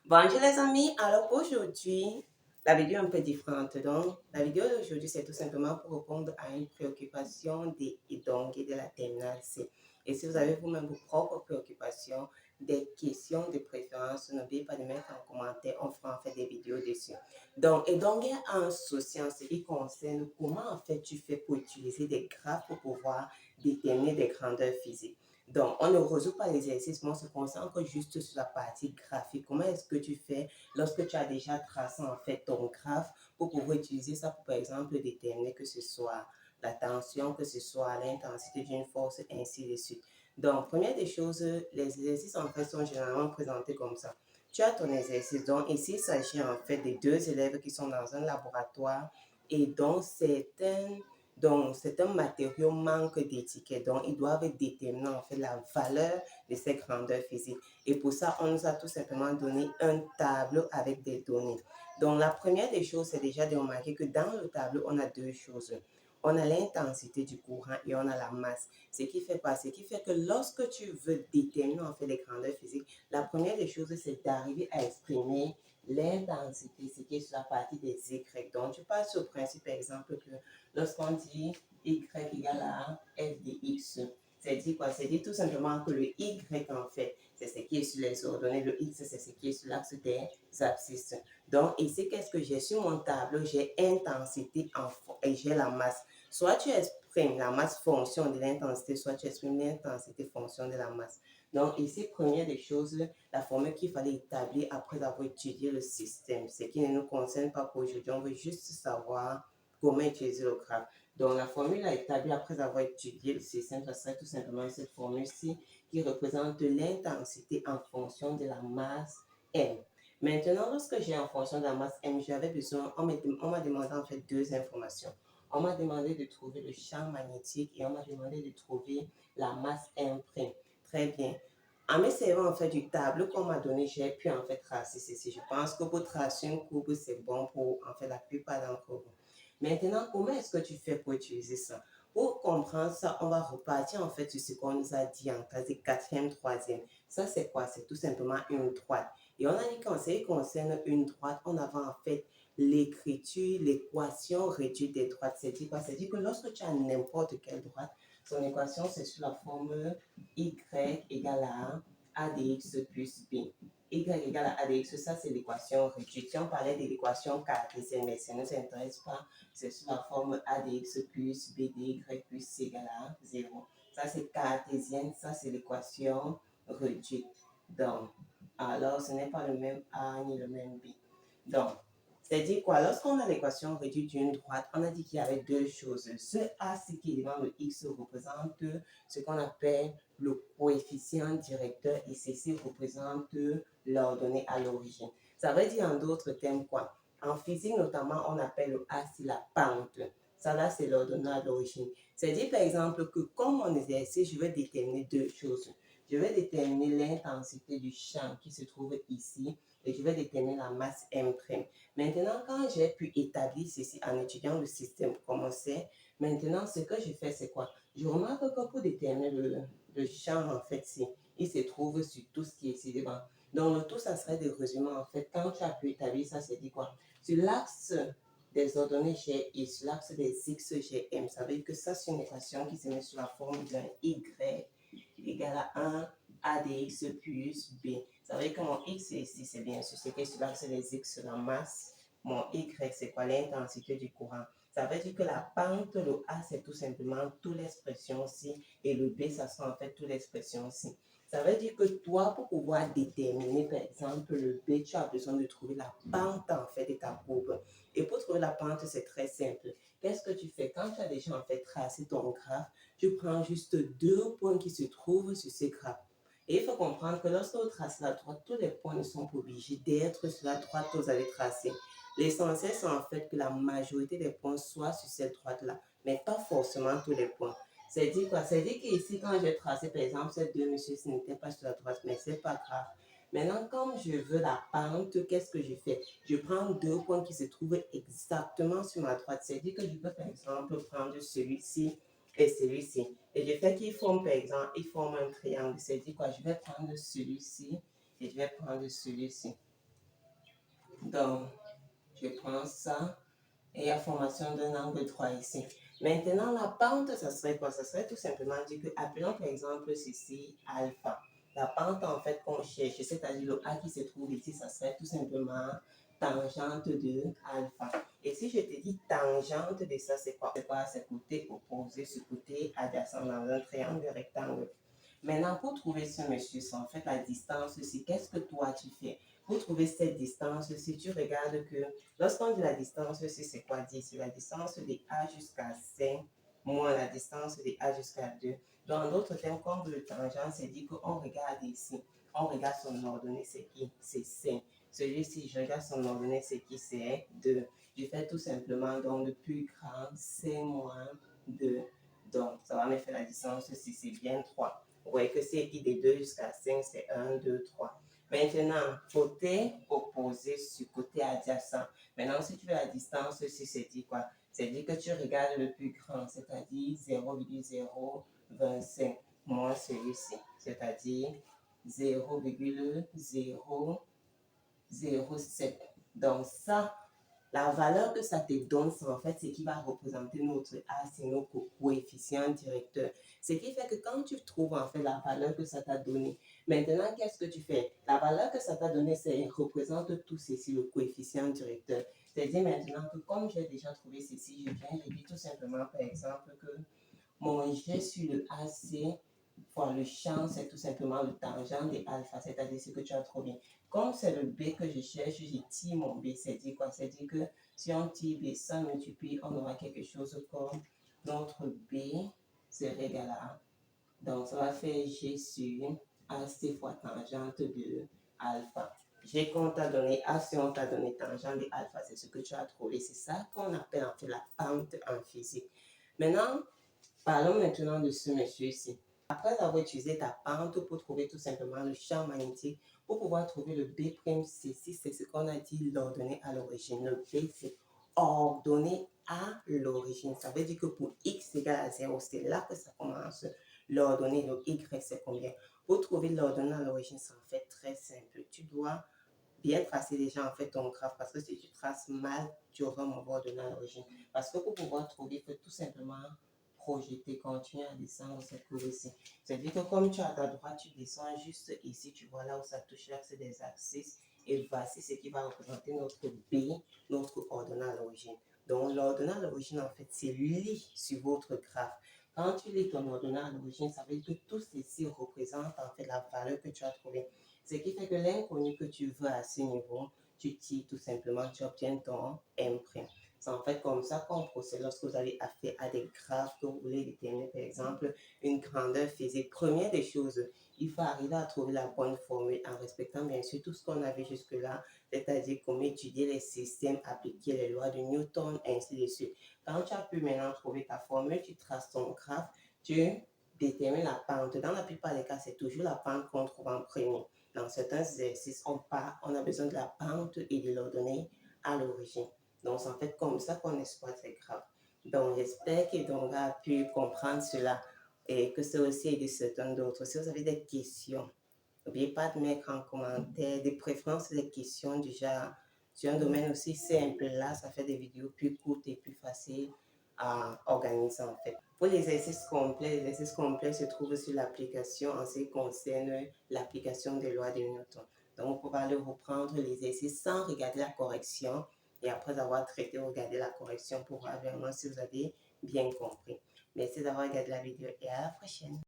Bonjour les amis, alors aujourd'hui, la vidéo est un peu différente. Donc, la vidéo d'aujourd'hui, c'est tout simplement pour répondre à une préoccupation et de la terminale C. Et si vous avez vous-même vos propres préoccupations, des questions de préférence, n'oubliez pas de mettre en commentaire, on fera en fait des vidéos dessus. Donc, Edongue a un souci en ce qui concerne comment en fait tu fais pour utiliser des graphes pour pouvoir déterminer des grandeurs physiques. Donc, on ne résout pas l'exercice, mais on se concentre juste sur la partie graphique. Comment est-ce que tu fais lorsque tu as déjà tracé en fait ton graphe pour pouvoir utiliser ça pour, par exemple, déterminer que ce soit la tension, que ce soit l'intensité d'une force, et ainsi de suite. Donc, première des choses, les exercices en fait sont généralement présentés comme ça. Tu as ton exercice. Donc, ici, il s'agit en fait de deux élèves qui sont dans un laboratoire et dont certains matériaux manquent d'étiquette. Donc, ils doivent déterminer en fait la valeur de ces grandeurs physiques. Et pour ça, on nous a tout simplement donné un tableau avec des données. Donc, la première des choses, c'est déjà de remarquer que dans le tableau, on a deux choses. On a l'intensité du courant et on a la masse. Ce qui fait quoi? Ce qui fait que lorsque tu veux déterminer en fait les grandeurs physiques, la première des choses, c'est d'arriver à exprimer l'intensité, ce qui est sur la partie des Y. Donc, tu passes sur le principe, par exemple, que lorsqu'on dit Y égale à F de X, c'est dit quoi? C'est dit tout simplement que le Y, en fait, c'est ce qui est sur les ordonnées. Le X, c'est ce qui est sur l'axe des abscisses. Donc, ici, qu'est-ce que j'ai sur mon tableau? J'ai intensité et j'ai la masse. Soit tu exprimes la masse fonction de l'intensité, soit tu exprimes l'intensité fonction de la masse. Donc, ici, première des choses, la formule qu'il fallait établir après avoir étudié le système. Ce qui ne nous concerne pas pour aujourd'hui. On veut juste savoir comment utiliser le graphe. Donc, la formule à établir après avoir étudié le système, ça serait tout simplement cette formule-ci qui représente l'intensité en fonction de la masse M. Maintenant, lorsque j'ai en fonction de la masse M, j'avais besoin, on m'a demandé en fait deux informations. On m'a demandé de trouver le champ magnétique et on m'a demandé de trouver la masse M'. Très bien. En me servant en fait du tableau qu'on m'a donné, j'ai pu en fait tracer ceci. Je pense que pour tracer une courbe, c'est bon pour en fait la plupart d'entre vous. Maintenant, comment est-ce que tu fais pour utiliser ça? Pour comprendre ça, on va repartir en fait sur ce qu'on nous a dit en classe de quatrième, troisième. Ça, c'est quoi? C'est tout simplement une droite. Et on a dit qu'en ce qui concerne une droite, on avait en fait l'écriture, l'équation réduite des droites. C'est-à-dire quoi? C'est-à-dire que lorsque tu as n'importe quelle droite, son équation, c'est sous la forme y égale à a de x plus b. Y égale à a de x, ça c'est l'équation réduite. Si on parlait de l'équation cartésienne, mais ça ne nous intéresse pas, c'est sous la forme a de x plus b de y plus c égale à 0. Ça c'est cartésienne, ça c'est l'équation réduite. Donc, alors ce n'est pas le même a ni le même b. Donc, c'est-à-dire quoi? Lorsqu'on a l'équation réduite d'une droite, on a dit qu'il y avait deux choses. Ce A, ce qui est devant le X, représente ce qu'on appelle le coefficient directeur et ceci représente l'ordonnée à l'origine. Ça veut dire en d'autres termes quoi? En physique notamment, on appelle le A, c'est la pente. Ça là, c'est l'ordonnée à l'origine. C'est-à-dire par exemple que comme mon exercice, je vais déterminer deux choses. Je vais déterminer l'intensité du champ qui se trouve ici et je vais déterminer la masse M'. Maintenant, quand j'ai pu établir ceci en étudiant le système comme on sait, maintenant, ce que je fais, c'est quoi? Je remarque que pour déterminer le champ, en fait, il se trouve sur tout ce qui est ici devant. Donc, le tout, ça serait de résumer, en fait, quand tu as pu établir ça, c'est dit quoi? Sur l'axe des ordonnées G et sur l'axe des X, G, M. Ça veut dire que ça, c'est une équation qui se met sous la forme d'un Y égale à 1 A de X plus B. Ça veut dire que mon X ici, c'est bien sûr ce qui est sur l'axe des X, la masse. Mon Y, c'est quoi? L'intensité du courant. Ça veut dire que la pente, le A, c'est tout simplement toute l'expression ci et le B, ça sera en fait toute l'expression ci. Ça veut dire que toi, pour pouvoir déterminer, par exemple, le B, tu as besoin de trouver la pente en fait de ta courbe. Et pour trouver la pente, c'est très simple. Qu'est-ce que tu fais? Quand tu as déjà en fait tracé ton graphe, tu prends juste deux points qui se trouvent sur ces graphes. Et il faut comprendre que lorsque vous tracez la droite, tous les points ne sont pas obligés d'être sur la droite que vous avez tracée. L'essentiel, c'est en fait que la majorité des points soient sur cette droite-là, mais pas forcément tous les points. C'est dit quoi? C'est dit qu'ici, quand j'ai tracé, par exemple, ces deux messieurs, ce n'était pas sur la droite, mais c'est pas grave. Maintenant, comme je veux la pente, qu'est-ce que je fais? Je prends deux points qui se trouvent exactement sur ma droite. C'est dit que je peux, par exemple, prendre celui-ci et celui-ci. Et je fais qu'ils forment, par exemple, un triangle. C'est dit quoi? Je vais prendre celui-ci et je vais prendre celui-ci. Donc, je prends ça et la formation d'un angle droit ici. Maintenant, la pente, ça serait quoi? Ça serait tout simplement dire que, appelons par exemple ceci alpha. La pente, en fait, qu'on cherche, c'est-à-dire le A qui se trouve ici, ça serait tout simplement tangente de alpha. Et si je te dis tangente de ça, c'est quoi? C'est quoi? C'est côté opposé, ce côté adjacent dans un triangle rectangle. Maintenant, pour trouver ce monsieur, c'est en fait la distance ici. Qu'est-ce que toi tu fais? Pour trouver cette distance, si tu regardes que lorsqu'on dit la distance ici, c'est quoi dire? C'est la distance de A jusqu'à 5 moins la distance de A jusqu'à 2. Dans d'autres termes, comme le tangent, c'est dit qu'on regarde ici. On regarde son ordonnée, c'est qui? C'est 5. Celui-ci, je regarde son ordonnée, c'est qui? C'est 2. Je fais tout simplement donc le plus grand, c'est moins 2. Donc, ça va me faire la distance si c'est bien 3. Vous voyez que c'est écrit de 2 jusqu'à 5, c'est 1, 2, 3. Maintenant, côté opposé sur côté adjacent. Maintenant, si tu veux la distance, ceci c'est dit quoi? C'est dit que tu regardes le plus grand, c'est-à-dire 0,025 moins celui-ci, c'est-à-dire 0,007. Donc ça, la valeur que ça te donne, c'est en fait ce qui va représenter notre A, c'est notre coefficient directeur. Ce qui fait que quand tu trouves en fait la valeur que ça t'a donné, maintenant qu'est-ce que tu fais? La valeur que ça t'a donné, c'est représente tout ceci, le coefficient directeur. C'est-à-dire maintenant que comme j'ai déjà trouvé ceci, je viens de dire tout simplement par exemple que mon jet sur le AC fois le champ, c'est tout simplement le tangent de alpha, c'est-à-dire ce que tu as trouvé. Comme c'est le B que je cherche, je tire mon B. C'est-à-dire quoi? C'est-à-dire que si on tire B sans multiplier, on aura quelque chose comme notre B serait égal à A. Donc, ça va faire G sur AC fois tangente de alpha. G qu'on t'a donné, A si on t'a donné tangente de alpha, c'est ce que tu as trouvé. C'est ça qu'on appelle en fait la pente en physique. Maintenant, parlons maintenant de ce monsieur ici. Après avoir utilisé ta pente pour trouver tout simplement le champ magnétique, pour pouvoir trouver le B'C6, c'est ce qu'on a dit l'ordonnée à l'origine. Le B, c'est ordonnée à l'origine. Ça veut dire que pour x égale à 0, c'est là que ça commence. L'ordonnée, le y, c'est combien? Pour trouver l'ordonnée à l'origine, c'est en fait très simple. Tu dois bien tracer déjà en fait ton graphe parce que si tu traces mal, tu auras mon ordonnée à l'origine. Parce que pour pouvoir trouver, il faut tout simplement projeter, continuer à descendre cette courbe ici. C'est-à-dire que comme tu as à ta droite, tu descends juste ici, tu vois là où ça touche l'axe des axes, et voici ce qui va représenter notre B, notre ordonnée à l'origine. Donc l'ordonnée à l'origine, en fait, c'est lit sur votre graphe. Quand tu lis ton ordonnée à l'origine, ça veut dire que tout ceci représente en fait la valeur que tu as trouvée. Ce qui fait que l'inconnu que tu veux à ce niveau, tu tires tout simplement, tu obtiens ton M'. C'est en fait comme ça qu'on procède lorsque vous avez affaire à des graphes que vous voulez déterminer, par exemple, une grandeur physique. Première des choses, il faut arriver à trouver la bonne formule en respectant bien sûr tout ce qu'on avait jusque-là, c'est-à-dire comment étudier les systèmes, appliquer les lois de Newton, ainsi de suite. Quand tu as pu maintenant trouver ta formule, tu traces ton graphe, tu détermines la pente. Dans la plupart des cas, c'est toujours la pente qu'on trouve en premier. Dans certains exercices, on a besoin de la pente et de l'ordonnée à l'origine. Donc, c'est en fait comme ça qu'on exploite ces graphes. Donc, j'espère que tu as pu comprendre cela et que c'est aussi aidé certains d'autres. Si vous avez des questions, n'oubliez pas de mettre en commentaire, de préférence des questions déjà sur un domaine aussi simple. Là, ça fait des vidéos plus courtes et plus faciles à organiser en fait. Pour l'exercice complet se trouve sur l'application en ce qui concerne l'application des lois de Newton. Donc, vous pouvez aller reprendre l'exercice sans regarder la correction et après avoir traité, regarder la correction pour voir vraiment si vous avez bien compris. Merci d'avoir regardé la vidéo et à la prochaine.